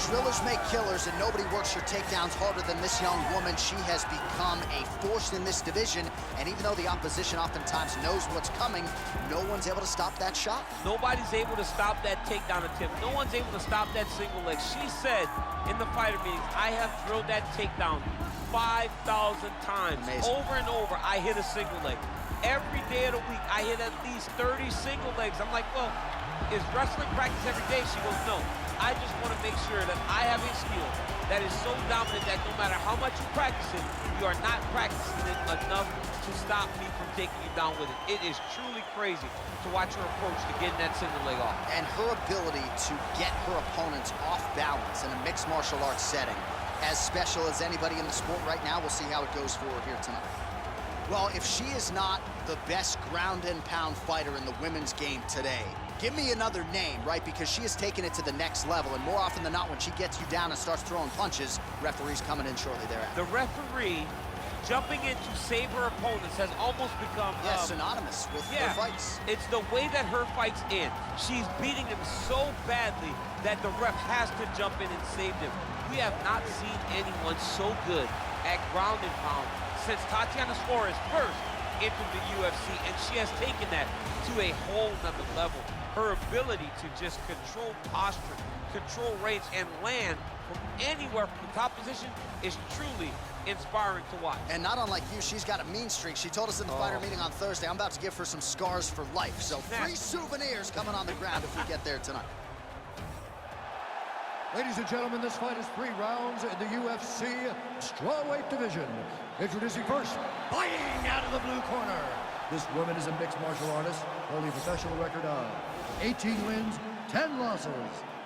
Drillers make killers, and nobody works her takedowns harder than this young woman. She has become a force in this division, and even though the opposition oftentimes knows what's coming, no one's able to stop that shot. Nobody's able to stop that takedown attempt. No one's able to stop that single leg. She said in the fighter meetings, I have drilled that takedown 5,000 times. Amazing. Over and over, I hit a single leg. Every day of the week, I hit at least 30 single legs. I'm like, well, is wrestling practice every day? She goes, no. I just want to make sure that I have a skill that is so dominant that no matter how much you practice it, you are not practicing it enough to stop me from taking you down with it. It is truly crazy to watch her approach to getting that single leg off. And her ability to get her opponents off balance in a mixed martial arts setting, as special as anybody in the sport right now. We'll see how it goes for her here tonight. Well, if she is not the best ground and pound fighter in the women's game today, give me another name, right? Because she has taken it to the next level, and more often than not, when she gets you down and starts throwing punches, referee's coming in shortly thereafter. The referee jumping in to save her opponents has almost become synonymous with her fights. It's the way that her fights end. She's beating them so badly that the ref has to jump in and save them. We have not seen anyone so good at ground and pound since Tatiana Suarez first entered the UFC, and she has taken that to a whole nother level. Her ability to just control posture, control range, and land from anywhere from the top position is truly inspiring to watch. And not unlike you, she's got a mean streak. She told us in the fighter meeting on Thursday, I'm about to give her some scars for life. So free souvenirs coming on the ground if we get there tonight. Ladies and gentlemen, this fight is 3 rounds in the UFC strawweight division. Introducing first, fighting out of the blue corner. This woman is a mixed martial artist, holding a professional record of 18 wins, 10 losses.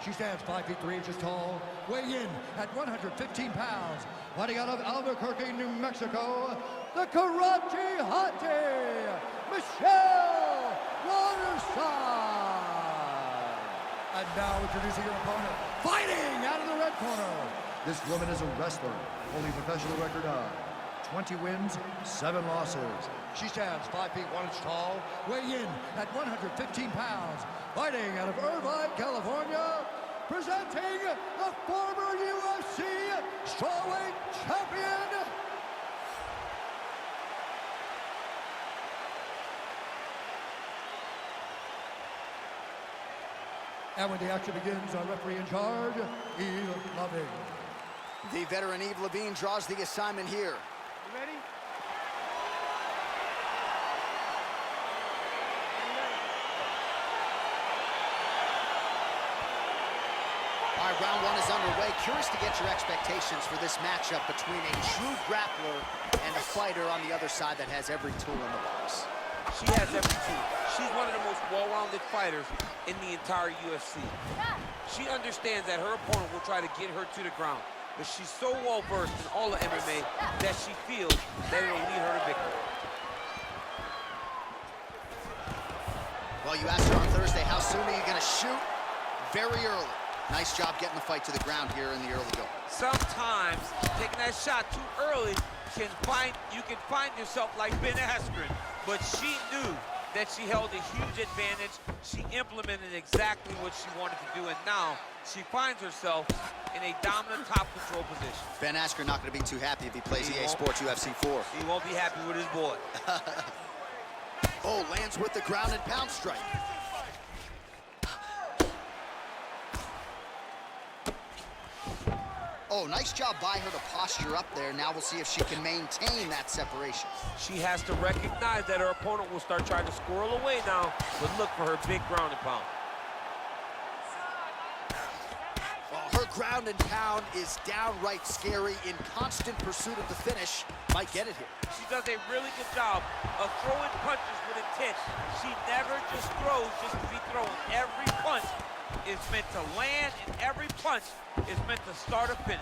She stands 5 feet 3 inches tall, weighing in at 115 pounds. Fighting out of Albuquerque, New Mexico, the Karachi Hottie, Michelle Waterson. And now introducing your opponent, fighting out of the red corner. This woman is a wrestler, holding a professional record of 20 wins, 7 losses. She stands 5 feet 1 inch tall, weighing in at 115 pounds. Fighting out of Irvine, California, presenting the former UFC strawweight champion, and when the action begins, our referee in charge, Eve Loving. The veteran Eve Levine draws the assignment here. You ready? All right, round 1 is underway. Curious to get your expectations for this matchup between a true grappler and a fighter on the other side that has every tool in the box. She has every tool. She's one of the most well-rounded fighters in the entire UFC. She understands that her opponent will try to get her to the ground, but she's so well-versed in all of MMA that she feels that it'll lead her to victory. Well, you asked her on Thursday, how soon are you going to shoot? Very early. Nice job getting the fight to the ground here in the early go. Sometimes taking that shot too early you can find yourself like Ben Askren, but she knew that she held a huge advantage. She implemented exactly what she wanted to do, and now she finds herself in a dominant top control position. Ben Askren not going to be too happy if he plays EA Sports UFC 4. He won't be happy with his boy. Oh, lands with the ground and pound strike. Oh, nice job by her to posture up there. Now we'll see if she can maintain that separation. She has to recognize that her opponent will start trying to squirrel away now, but look for her big ground and pound. Well, her ground and pound is downright scary, in constant pursuit of the finish. Might get it here. She does a really good job of throwing punches with intent. She never just throws just to be thrown. Every punch is meant to land, and every punch is meant to start or finish.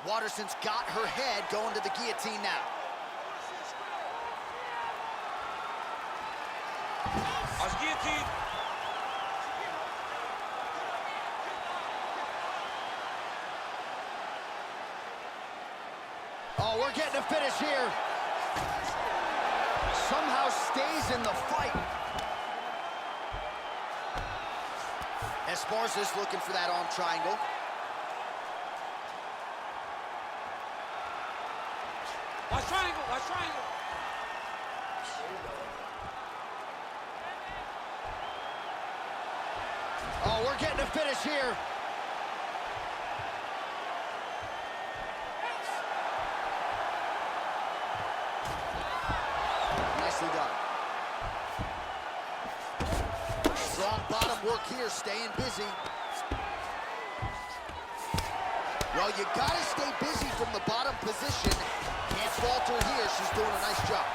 Waterson's got her head going to the guillotine now. Guillotine. Oh, we're getting a finish here. Somehow stays in the fight. Esparza's looking for that arm triangle. we're getting a finish here. Nicely done. Strong bottom work here, staying busy. Well, you gotta stay busy from the bottom position. Can't falter here, she's doing a nice job.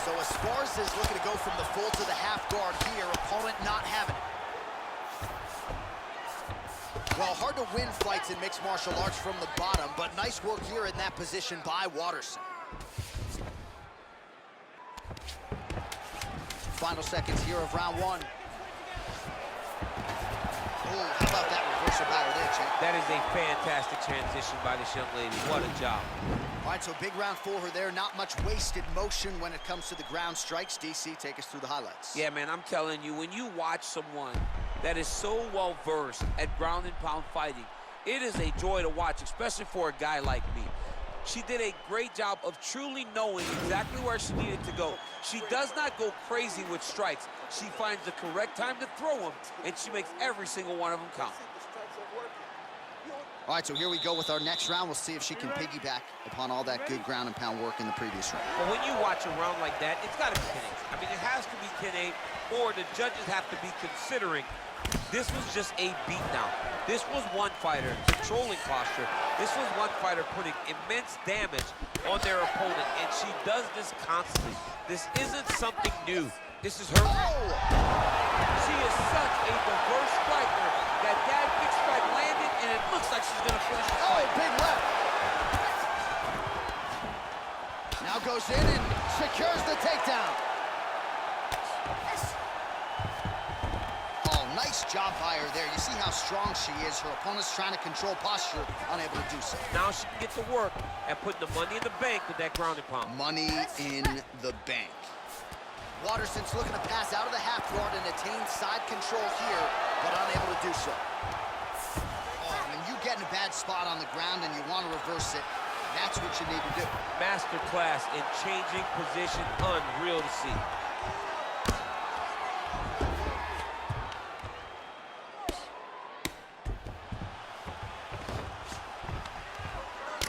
So Esparza is looking to go from the full to the half guard here, opponent not having it. Well, hard to win fights in mixed martial arts from the bottom, but nice work here in that position by Waterson. Final seconds here of round one. Oh, how about that reversal battle there, champ? That is a fantastic transition by this young lady. What a job. All right, so big round for her there. Not much wasted motion when it comes to the ground strikes. DC, take us through the highlights. Yeah, man, I'm telling you, when you watch someone that is so well-versed at ground and pound fighting, it is a joy to watch, especially for a guy like me. She did a great job of truly knowing exactly where she needed to go. She does not go crazy with strikes. She finds the correct time to throw them, and she makes every single one of them count. All right, so here we go with our next round. We'll see if she can piggyback upon all that good ground and pound work in the previous round. But when you watch a round like that, it's got to be 10-8. I mean, it has to be 10-8, or the judges have to be considering this was just a beatdown. This was one fighter controlling posture. This was one fighter putting immense damage on their opponent, and she does this constantly. This isn't something new. This is her. Oh! She is such a diverse striker that big strike landed, and it looks like she's gonna finish the fight. Oh, big left. Now goes in and secures the takedown. Oh, nice job by her there. You see how strong she is. Her opponent's trying to control posture, unable to do so. Now she can get to work and put the money in the bank with that ground and pound. Money in the bank. Waterson's looking to pass out of the half guard and attain side control here, but unable to do so. Oh, when you get in a bad spot on the ground and you want to reverse it, that's what you need to do. Masterclass in changing position, unreal to see.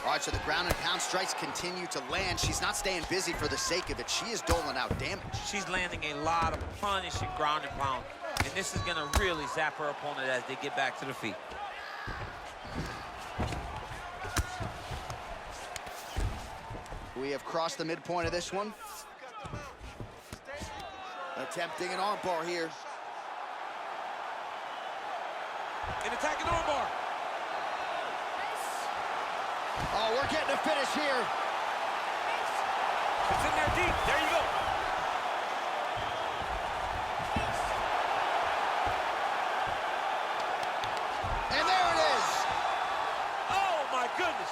All right, so the ground and pound strikes continue to land. She's not staying busy for the sake of it. She is doling out damage. She's landing a lot of punishing ground and pound, and this is gonna really zap her opponent as they get back to the feet. We have crossed the midpoint of this one. Attempting an armbar here. An attacking armbar. Oh, we're getting a finish here. It's in there deep. There you go. And there it is. Oh, my goodness.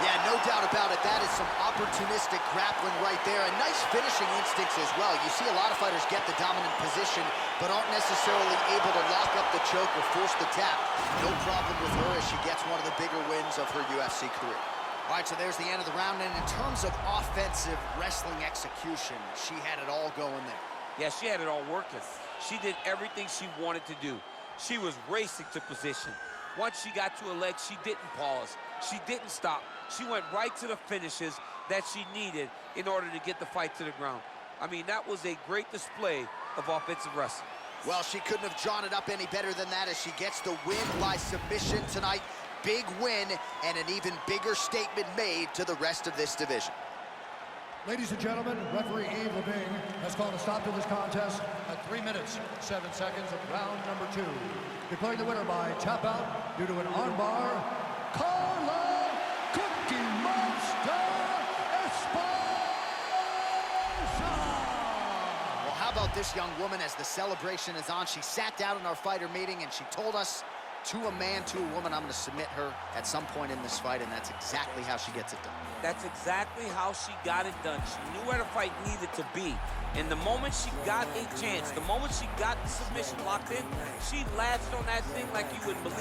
Yeah, no doubt about it. That is some opportunistic grappling right there. And nice finishing instincts as well. You see a lot of fighters get the dominant position, but aren't necessarily able to lock up the choke or force the tap. No problem with her as she gets one of the bigger wins of her UFC career. All right, so there's the end of the round. And in terms of offensive wrestling execution, she had it all going there. Yeah, she had it all working. She did everything she wanted to do. She was racing to position. Once she got to her leg, she didn't pause. She didn't stop. She went right to the finishes that she needed in order to get the fight to the ground. I mean, that was a great display of offensive wrestling. Well, she couldn't have drawn it up any better than that as she gets the win by submission tonight. Big win and an even bigger statement made to the rest of this division. Ladies and gentlemen, referee Yves Levine has called a stop to this contest at 3 minutes, 7 seconds of round number 2. Declaring the winner by tap out due to an armbar, Carla Cookie Monster Esparza! Well, how about this young woman as the celebration is on? She sat down in our fighter meeting and she told us, to a man, to a woman, I'm going to submit her at some point in this fight, and that's exactly how she gets it done. That's exactly how she got it done. She knew where the fight needed to be. And the moment she got a chance, the moment she got the submission locked in, she latched on that thing like you wouldn't believe.